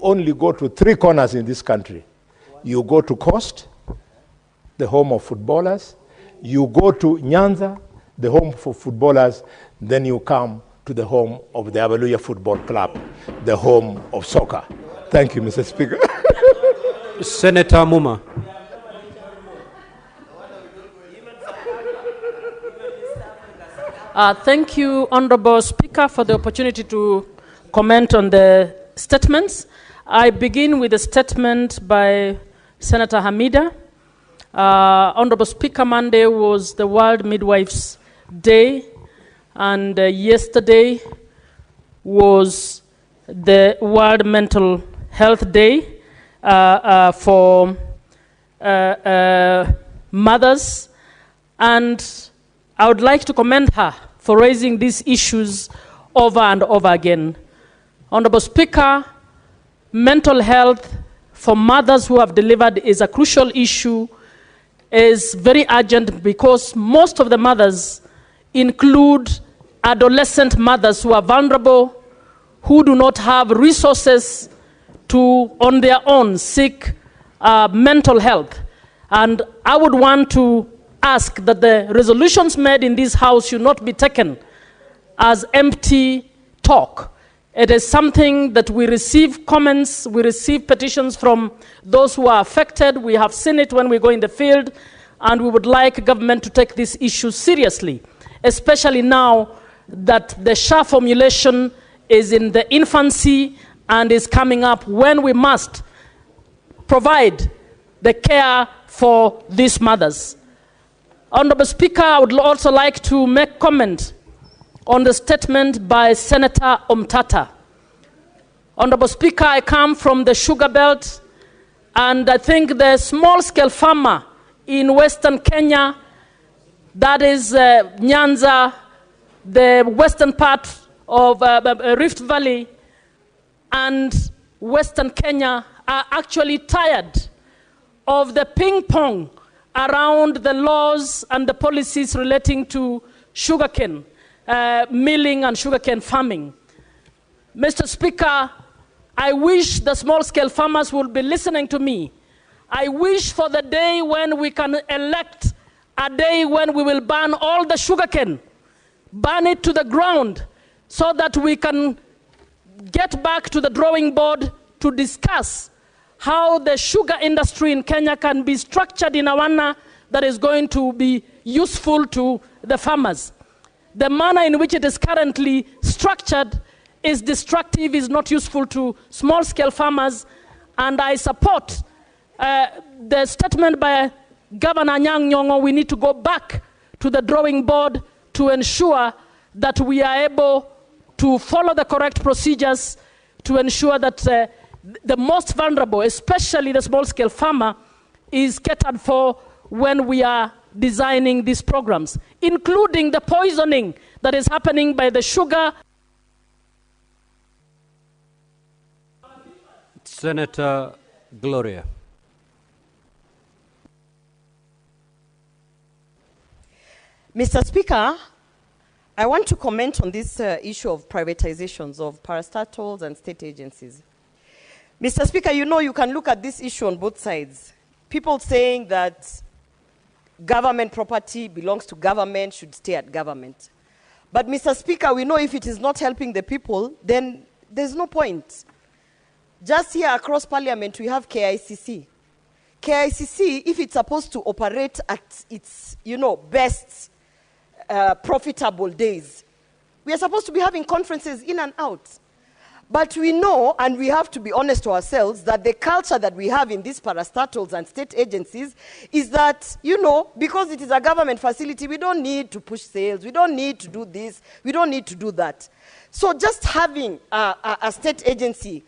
Only go to 3 corners in this country. You go to Coast, the home of footballers. You go to Nyanza, the home for footballers. Then you come to the home of the Hallelujah Football Club, the home of soccer. Thank you, Mr. Speaker. Senator Amuma. Thank you, Honorable Speaker, for the opportunity to comment on the statements. I begin with a statement by Senator Hamida. Honorable Speaker, Monday was the World Midwives Day, and yesterday was the World Mental Health Day for mothers, and I would like to commend her for raising these issues over and over again. Honorable Speaker, mental health for mothers who have delivered is a crucial issue, is very urgent because most of the mothers include adolescent mothers who are vulnerable, who do not have resources to, on their own, seek mental health. And I would want to ask that the resolutions made in this House should not be taken as empty talk. It is something that we receive comments, we receive petitions from those who are affected. We have seen it when we go in the field, and we would like government to take this issue seriously, especially now that the SHA formulation is in the infancy and is coming up, when we must provide the care for these mothers. Honorable Speaker, I would also like to make comment on the statement by Senator Omtata. Honorable Speaker, I come from the sugar belt, and I think the small-scale farmer in Western Kenya, that is Nyanza, the western part of Rift Valley, and Western Kenya are actually tired of the ping-pong around the laws and the policies relating to sugarcane milling and sugarcane farming. Mr. Speaker, I wish the small-scale farmers would be listening to me. I wish for the day when we can elect a day when we will ban all the sugarcane, burn it to the ground, so that we can get back to the drawing board to discuss how the sugar industry in Kenya can be structured in a manner that is going to be useful to the farmers. The manner in which it is currently structured is destructive, is not useful to small-scale farmers, and I support the statement by Governor Anyang' Nyong'o. We need to go back to the drawing board to ensure that we are able to follow the correct procedures to ensure that the most vulnerable, especially the small-scale farmer, is catered for when we are designing these programs, including the poisoning that is happening by the sugar. Senator Gloria. Mr. Speaker, I want to comment on this issue of privatizations of parastatals and state agencies. Mr. Speaker, you know you can look at this issue on both sides. People saying that government property belongs to government, should stay at government. But Mr. Speaker, we know if it is not helping the people, then there's no point. Just here across Parliament, we have KICC. KICC, if it's supposed to operate at its, best profitable days, we are supposed to be having conferences in and out. But we know, and we have to be honest to ourselves, that the culture that we have in these parastatals and state agencies is that, because it is a government facility, we don't need to push sales, we don't need to do this, we don't need to do that. So just having a state agency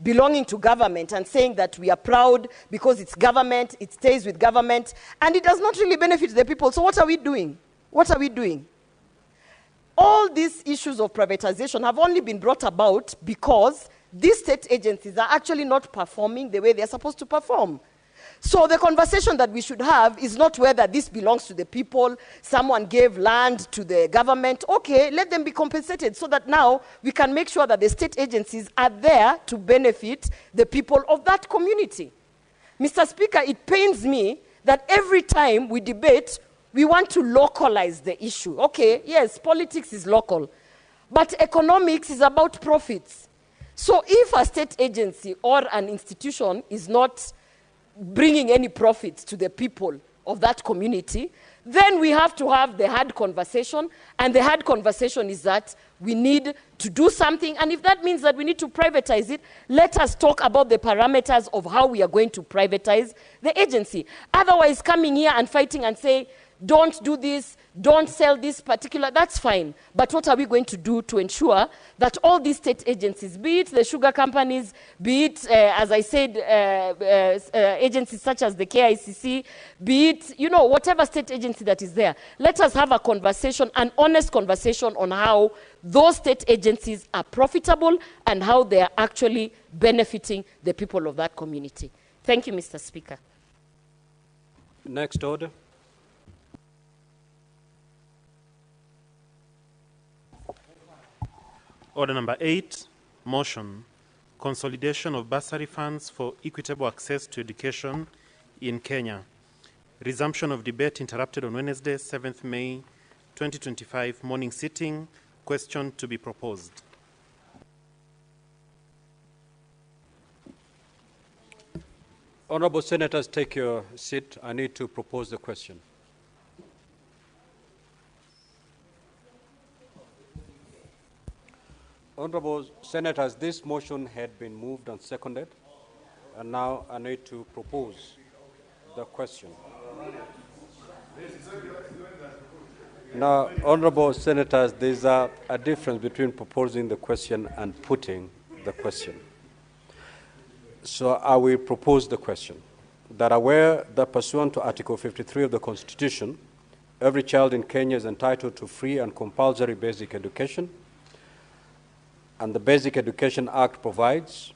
belonging to government and saying that we are proud because it's government, it stays with government, and it does not really benefit the people. So what are we doing? What are we doing? All these issues of privatization have only been brought about because these state agencies are actually not performing the way they're supposed to perform. So the conversation that we should have is not whether this belongs to the people, someone gave land to the government. Okay, let them be compensated so that now we can make sure that the state agencies are there to benefit the people of that community. Mr. Speaker, it pains me that every time we debate, we want to localize the issue. Okay, yes, politics is local, but economics is about profits. So if a state agency or an institution is not bringing any profits to the people of that community, then we have to have the hard conversation, and the hard conversation is that we need to do something, and if that means that we need to privatize it, let us talk about the parameters of how we are going to privatize the agency. Otherwise, coming here and fighting and say, don't do this, don't sell this particular, that's fine. But what are we going to do to ensure that all these state agencies, be it the sugar companies, be it, as I said, agencies such as the KICC, be it, you know, whatever state agency that is there, let us have a conversation, an honest conversation on how those state agencies are profitable and how they are actually benefiting the people of that community. Thank you, Mr. Speaker. Next order. Order number 8, motion, consolidation of bursary funds for equitable access to education in Kenya. Resumption of debate interrupted on Wednesday, 7th May 2025, morning sitting. Question to be proposed. Honorable Senators, take your seat. I need to propose the question. Honorable Senators, this motion had been moved and seconded, and now I need to propose the question. Now, Honorable Senators, there's a difference between proposing the question and putting the question. So I will propose the question, that aware that pursuant to Article 53 of the Constitution, every child in Kenya is entitled to free and compulsory basic education, and the Basic Education Act provides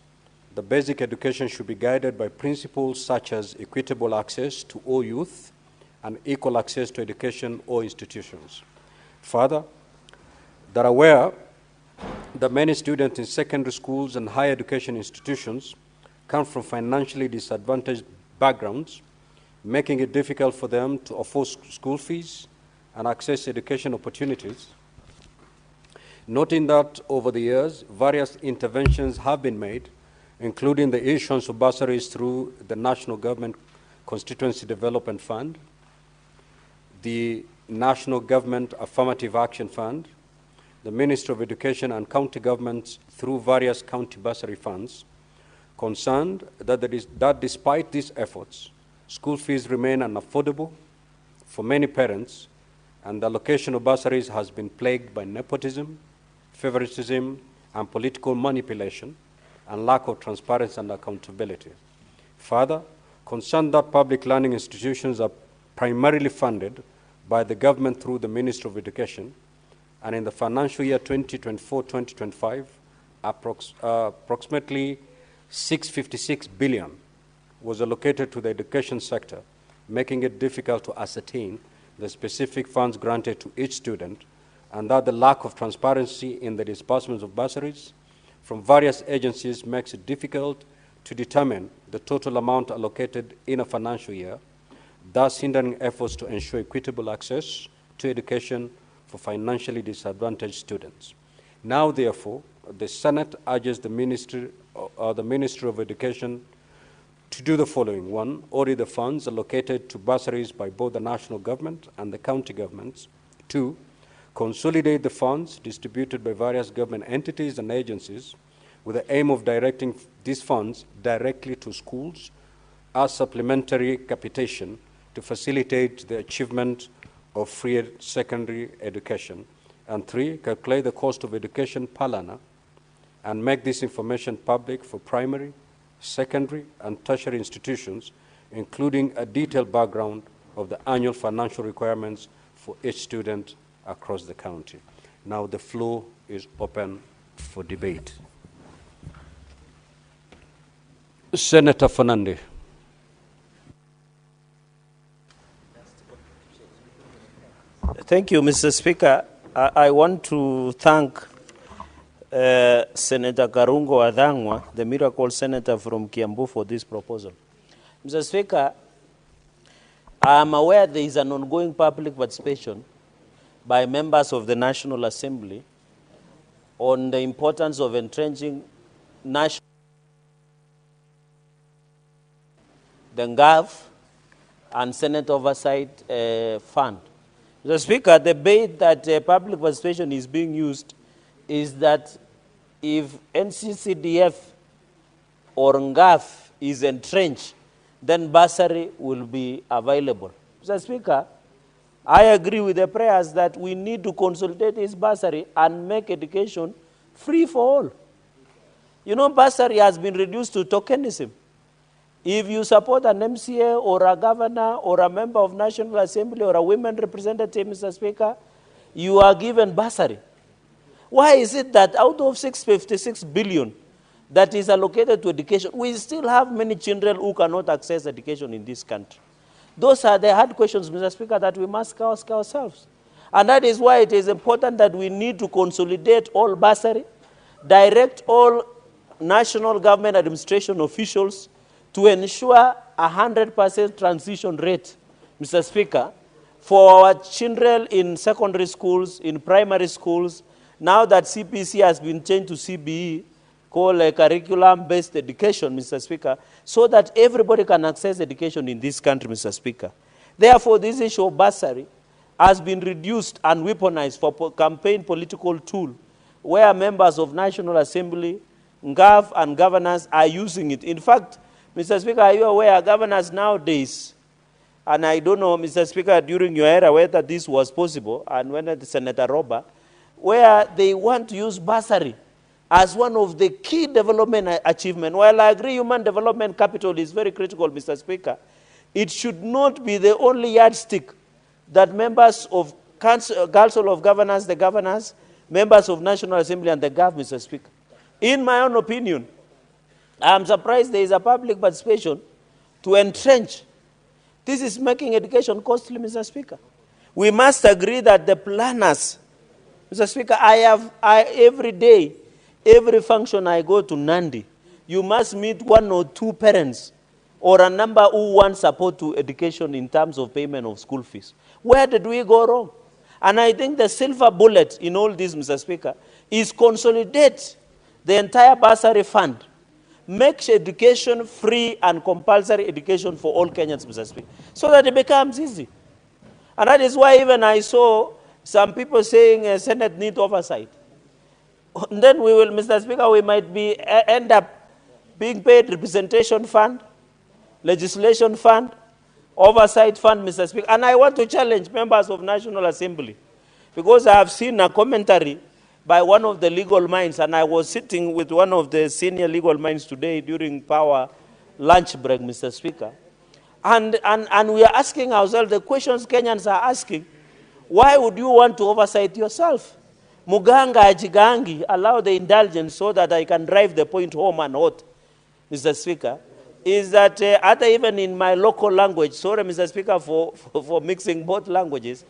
the basic education should be guided by principles such as equitable access to all youth and equal access to education or institutions. Further, that aware that many students in secondary schools and higher education institutions come from financially disadvantaged backgrounds, making it difficult for them to afford school fees and access education opportunities. Noting that over the years, various interventions have been made, including the issuance of bursaries through the National Government Constituency Development Fund, the National Government Affirmative Action Fund, the Ministry of Education and county governments through various county bursary funds, concerned that despite these efforts, school fees remain unaffordable for many parents, and the allocation of bursaries has been plagued by nepotism, favoritism, and political manipulation, and lack of transparency and accountability. Further, concerned that public learning institutions are primarily funded by the government through the Ministry of Education, and in the financial year 2024-2025, approximately 656 billion was allocated to the education sector, making it difficult to ascertain the specific funds granted to each student, and that the lack of transparency in the disbursements of bursaries from various agencies makes it difficult to determine the total amount allocated in a financial year, thus hindering efforts to ensure equitable access to education for financially disadvantaged students. Now, therefore, the Senate urges the Ministry of Education to do the following. 1, audit the funds allocated to bursaries by both the national government and the county governments. 2, consolidate the funds distributed by various government entities and agencies with the aim of directing these funds directly to schools as supplementary capitation to facilitate the achievement of free secondary education. And 3, calculate the cost of education per learner and make this information public for primary, secondary, and tertiary institutions, including a detailed background of the annual financial requirements for each student across the county. Now the floor is open for debate. Senator Fernandez. Thank you, Mr. Speaker. I want to thank Senator Karungo Adhangwa, the miracle senator from Kiambu, for this proposal. Mr. Speaker, I am aware there is an ongoing public participation by members of the National Assembly on the importance of entrenching the NGAV and Senate Oversight Fund. Mr. Speaker, the bait that public participation is being used is that if NCCDF or NGAV is entrenched, then bursary will be available. Mr. Speaker, I agree with the prayers that we need to consolidate this bursary and make education free for all. You know, bursary has been reduced to tokenism. If you support an MCA or a governor or a member of National Assembly or a women representative, Mr. Speaker, you are given bursary. Why is it that out of 656 billion that is allocated to education, we still have many children who cannot access education in this country? Those are the hard questions, Mr. Speaker, that we must ask ourselves. And that is why it is important that we need to consolidate all bursary, direct all national government administration officials to ensure 100% transition rate, Mr. Speaker, for our children in secondary schools, in primary schools, now that CPC has been changed to CBE, called a curriculum-based education, Mr. Speaker, so that everybody can access education in this country, Mr. Speaker. Therefore, this issue of bursary has been reduced and weaponized for campaign political tool, where members of National Assembly, NGAV, and governors are using it. In fact, Mr. Speaker, are you aware governors nowadays, and I don't know, Mr. Speaker, during your era whether this was possible, and when Senator Robert, where they want to use bursary as one of the key development achievements. While I agree human development capital is very critical, Mr. Speaker, it should not be the only yardstick that members of Council of Governors, the governors, members of National Assembly and the government, Mr. Speaker. In my own opinion, I am surprised there is a public participation to entrench. This is making education costly, Mr. Speaker. We must agree that the planners, Mr. Speaker, every day, every function I go to Nandi, you must meet one or two parents or a number who want support to education in terms of payment of school fees. Where did we go wrong? And I think the silver bullet in all this, Mr. Speaker, is consolidate the entire bursary fund, make education free and compulsory education for all Kenyans, Mr. Speaker, so that it becomes easy. And that is why even I saw some people saying Senate need oversight. And then we will, Mr. Speaker, we might end up being paid representation fund, legislation fund, oversight fund, Mr. Speaker. And I want to challenge members of National Assembly, because I have seen a commentary by one of the legal minds, and I was sitting with one of the senior legal minds today during power lunch break, Mr. Speaker. And we are asking ourselves the questions Kenyans are asking. Why would you want to oversight yourself? Muganga ajigangi, allow the indulgence so that I can drive the point home and hot, Mr. Speaker, is that even in my local language, sorry, Mr. Speaker, for mixing both languages,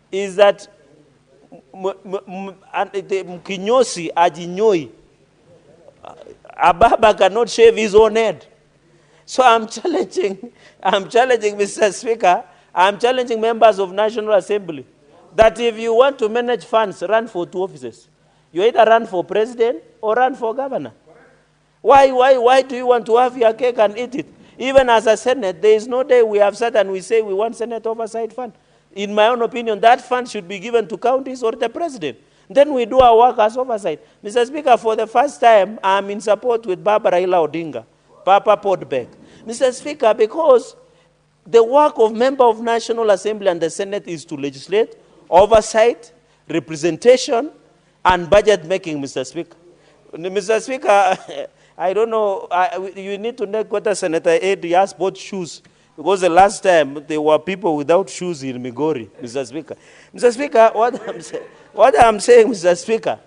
is that Mkinyosi ajinyoi. Ababa cannot shave his own head. So I'm challenging, Mr. Speaker, I'm challenging members of National Assembly that if you want to manage funds, run for 2 offices. You either run for president or run for governor. Why do you want to have your cake and eat it? Even as a Senate, there is no day we have sat and we say we want Senate Oversight Fund. In my own opinion, that fund should be given to counties or the president. Then we do our work as oversight. Mr. Speaker, for the first time, I'm in support with raila Odinga, Papa Podbeg. Mr. Speaker, because the work of member of National Assembly and the Senate is to legislate, oversight, representation, and budget making, Mr. Speaker. Mr. Speaker, I don't know, you need to know whether Senator Ed has bought shoes, because the last time there were people without shoes in Migori, Mr. Speaker. Mr. Speaker, what I'm saying, Mr. Speaker,